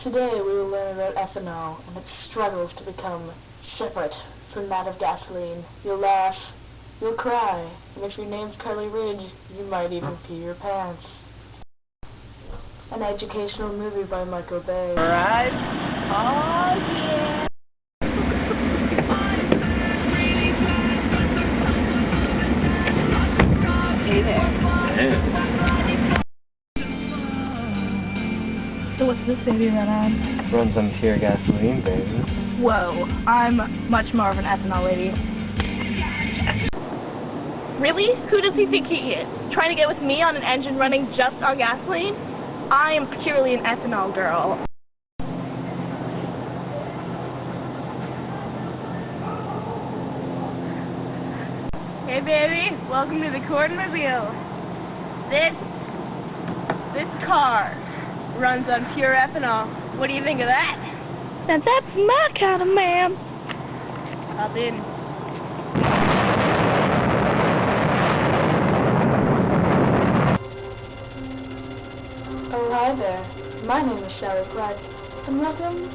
Today we will learn about ethanol and its struggles to become separate from that of gasoline. You'll laugh, you'll cry, and if your name's Karley Ridge, you might even pee your pants. An educational movie by Michael Bay. Alright. Oh yeah. Hey there. Yeah. So what's this baby run on? Runs on pure gasoline, baby. Whoa, I'm much more of an ethanol lady. Really? Who does he think he is? Trying to get with me on an engine running just on gasoline? I am purely an ethanol girl. Hey baby, welcome to the Cornmobile. This car runs on pure ethanol. What do you think of that? Now that's my kind of man. Hop in. Oh, hi there. My name is Sally Black, and welcome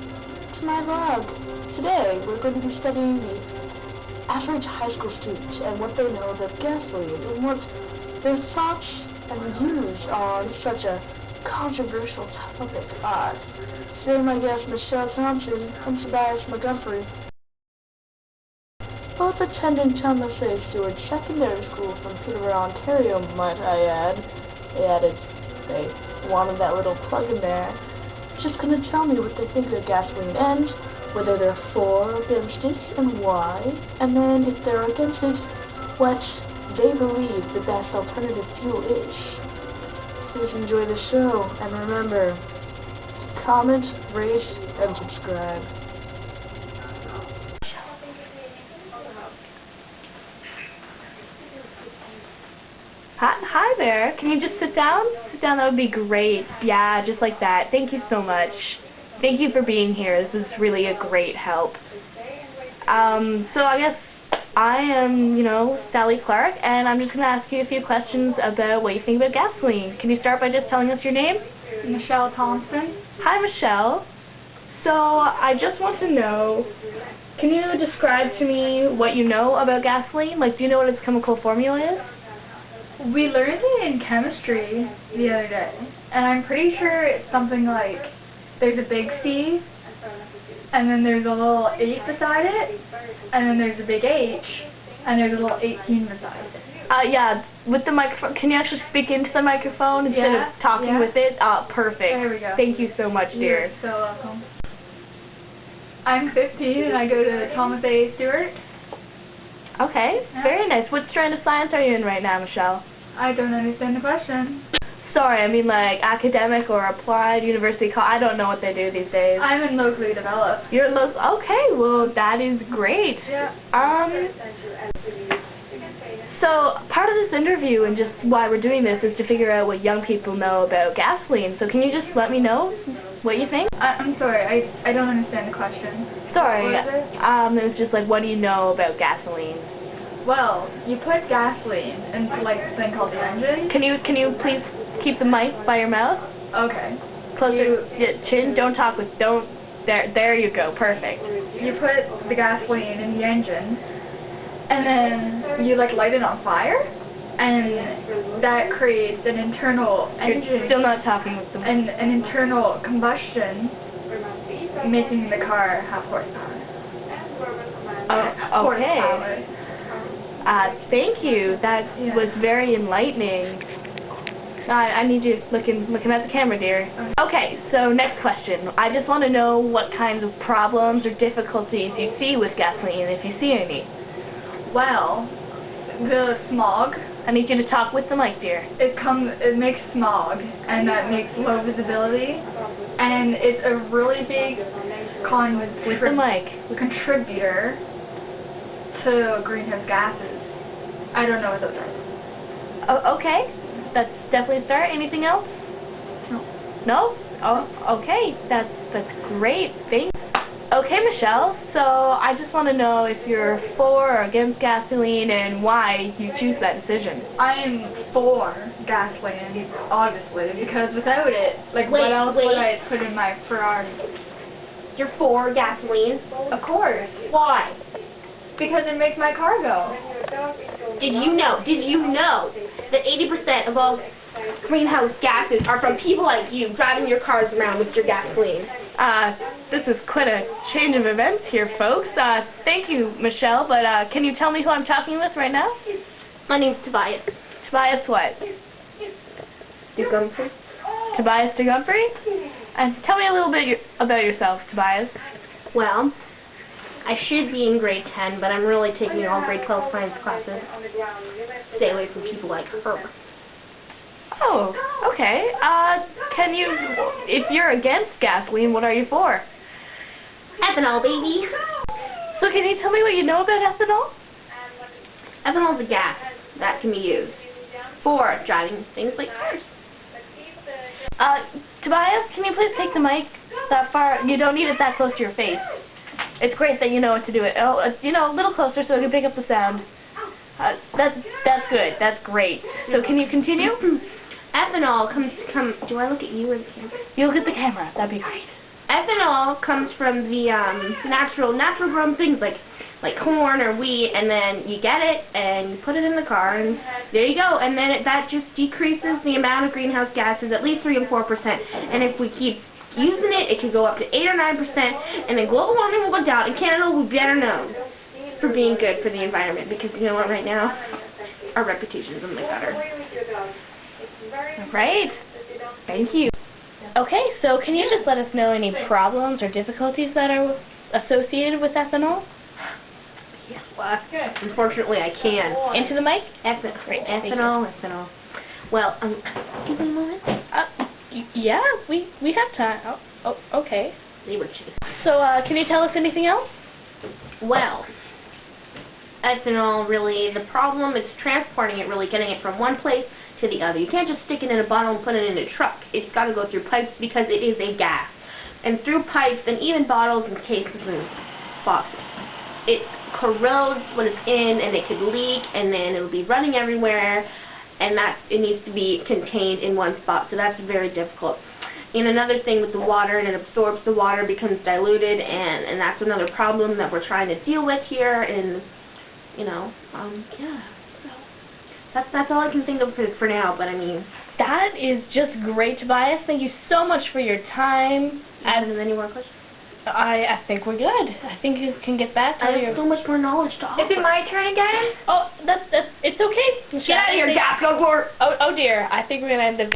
to my vlog. Today, we're going to be studying the average high school student and what they know about gasoline and what their thoughts and views on such a controversial topic are. Today, my guests Michelle Thompson and Tobias Montgomery, both attending Thomas A. Stewart Secondary School from Peterborough, Ontario, might I add. They wanted that little plug in there. Just gonna tell me what they think of gasoline and whether they're for or against it and why, and then if they're against it, what they believe the best alternative fuel is. Please enjoy the show, and remember to comment, rate, and subscribe. Hi there. Can you just sit down? Sit down, that would be great. Yeah, just like that. Thank you so much. Thank you for being here. This is really a great help. So I guess I am, Sally Clark, and I'm just going to ask you a few questions about what you think about gasoline. Can you start by just telling us your name? Michelle Thompson. Hi, Michelle. So I just want to know, can you describe to me what you know about gasoline? Like, do you know what its chemical formula is? We learned it in chemistry the other day, and I'm pretty sure it's something like there's a big C, and then there's a little 8 beside it, and then there's a big H, and there's a little 18 beside it. Yeah, with the microphone, can you actually speak into the microphone instead of talking with it? Perfect. There we go. Thank you so much, dear. You're so welcome. I'm 15, and I go to Thomas A. Stewart. Okay, very nice. What strand of science are you in right now, Michelle? I don't understand the question. Sorry, I mean like academic or applied, university, I don't know what they do these days. I'm in locally developed. You're okay, well that is great. Yeah. So part of this interview and just why we're doing this is to figure out what young people know about gasoline. So can you just let me know what you think? I'm sorry, I don't understand the question. Sorry. What was it? It was just like, what do you know about gasoline? Well, you put gasoline into like this thing called the engine. Can you please keep the mic by your mouth? Okay. Closer. Chin. Don't talk with. Don't. There you go. Perfect. You put the gasoline in the engine, and then you like light it on fire, and that creates an internal engine. You're still not talking with them. And an internal combustion, making the car have horsepower. Oh, okay. Horsepower. Thank you. That was very enlightening. I need you looking at the camera, dear. Okay, so next question. I just want to know what kinds of problems or difficulties you see with gasoline, if you see any. Well, the smog. I need you to talk with the mic, dear. It makes smog, and that makes low visibility, and it's a really big With the mic. contributor to greenhouse gases. I don't know what those are. Oh, okay. That's definitely a start. Anything else? No. No? Oh, okay. That's great. Thanks. Okay, Michelle. So I just want to know if you're for or against gasoline and why you choose that decision. I am for gasoline, obviously, because without it, like, Wait, what else wait. would I put in my Ferrari? You're for gasoline? Of course, Why? because it makes my car go. Did you know that 80% of all greenhouse gases are from people like you driving your cars around with your gasoline? This is quite a change of events here, folks. Thank you, Michelle, but can you tell me who I'm talking with right now? My name's Tobias. Tobias what? Gumphrey. Tobias DeGumphrey? And tell me a little bit about yourself, Tobias. Well, I should be in grade 10, but I'm really taking all grade 12 science classes. Stay away from people like her. Oh, okay. Can you, if you're against gasoline, what are you for? Ethanol, baby. So can you tell me what you know about ethanol? Ethanol is a gas that can be used for driving things like cars. Tobias, can you please take the mic that far? You don't need it that close to your face. It's great that you know what to do it. Oh, you know, a little closer so it can pick up the sound. That's good. That's great. So can you continue? Ethanol comes from. Do I look at you or the camera? You look at the camera. That'd be great. Ethanol comes from the natural grown things like corn or wheat, and then you get it and you put it in the car, and there you go. And then that just decreases the amount of greenhouse gases at least 3 and 4%. And if we keep using it, it could go up to 8 or 9%, and then global warming will go down, and Canada will be better known for being good for the environment, because you know what, right now, our reputation is in the gutter. All right. Thank you. Okay, so can you just let us know any problems or difficulties that are associated with ethanol? Yeah, well, unfortunately I can. Into the mic? Ethanol. Well, give me a moment. Yeah, we have time. Oh, okay. They were cheap. So, can you tell us anything else? Well, ethanol, really, the problem is transporting it, really, getting it from one place to the other. You can't just stick it in a bottle and put it in a truck. It's got to go through pipes because it is a gas. And through pipes and even bottles and cases and boxes, it corrodes what it's in, and it could leak, and then it'll be running everywhere, and it needs to be contained in one spot, so that's very difficult. And another thing with the water, and it absorbs the water, becomes diluted, and that's another problem that we're trying to deal with here, and, you know, yeah. So that's all I can think of for now, but I mean... That is just great, Tobias. Thank you so much for your time. Any more questions? I think we're good. I think you can get back to I have so much more knowledge to offer. Is it my turn again? Oh, it's okay. Get out of here, gas, go for it. Oh dear, I think we're going to end the...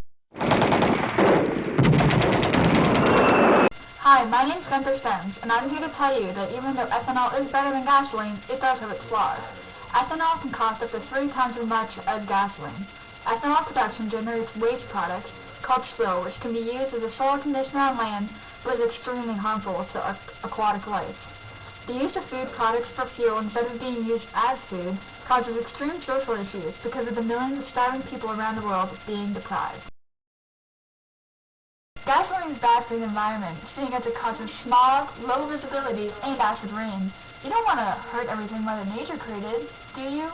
Hi, my name's Gunther Stems, and I'm here to tell you that even though ethanol is better than gasoline, it does have its flaws. Ethanol can cost up to 3 times as much as gasoline. Ethanol production generates waste products called spill, which can be used as a soil conditioner on land, but is extremely harmful to aquatic life. The use of food products for fuel instead of being used as food causes extreme social issues because of the millions of starving people around the world being deprived. Gasoline is bad for the environment, seeing as it causes smog, low visibility, and acid rain. You don't want to hurt everything Mother Nature created, do you?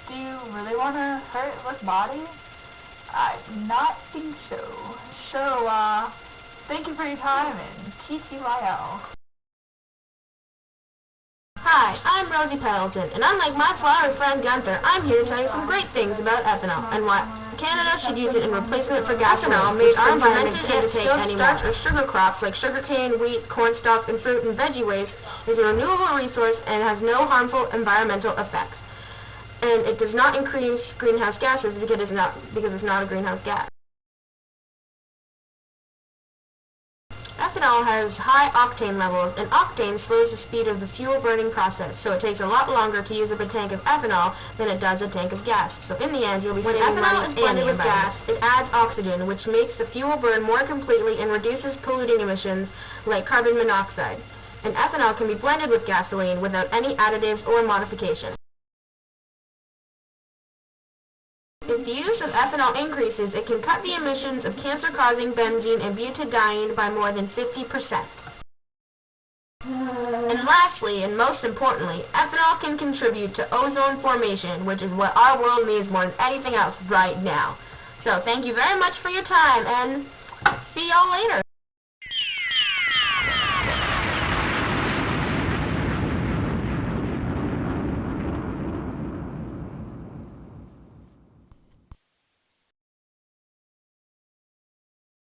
Do you really want to hurt this body? I do not think so. So, thank you for your time, and TTYL. Hi, I'm Rosie Pendleton, and unlike my flowery friend Gunther, I'm here to tell you some great things about ethanol and why Canada should use it in replacement for gasoline, which our environment can't take anymore. Starch or sugar crops like sugarcane, wheat, corn stalks, and fruit and veggie waste is a renewable resource and has no harmful environmental effects. And it does not increase greenhouse gases because it's not a greenhouse gas. Ethanol has high octane levels, and octane slows the speed of the fuel burning process, so it takes a lot longer to use up a tank of ethanol than it does a tank of gas. So in the end, you'll be saving money. When ethanol is blended with gas, it adds oxygen, which makes the fuel burn more completely and reduces polluting emissions like carbon monoxide. And ethanol can be blended with gasoline without any additives or modification. If the use of ethanol increases, it can cut the emissions of cancer-causing benzene and butadiene by more than 50%. And lastly, and most importantly, ethanol can contribute to ozone formation, which is what our world needs more than anything else right now. So thank you very much for your time, and see y'all later.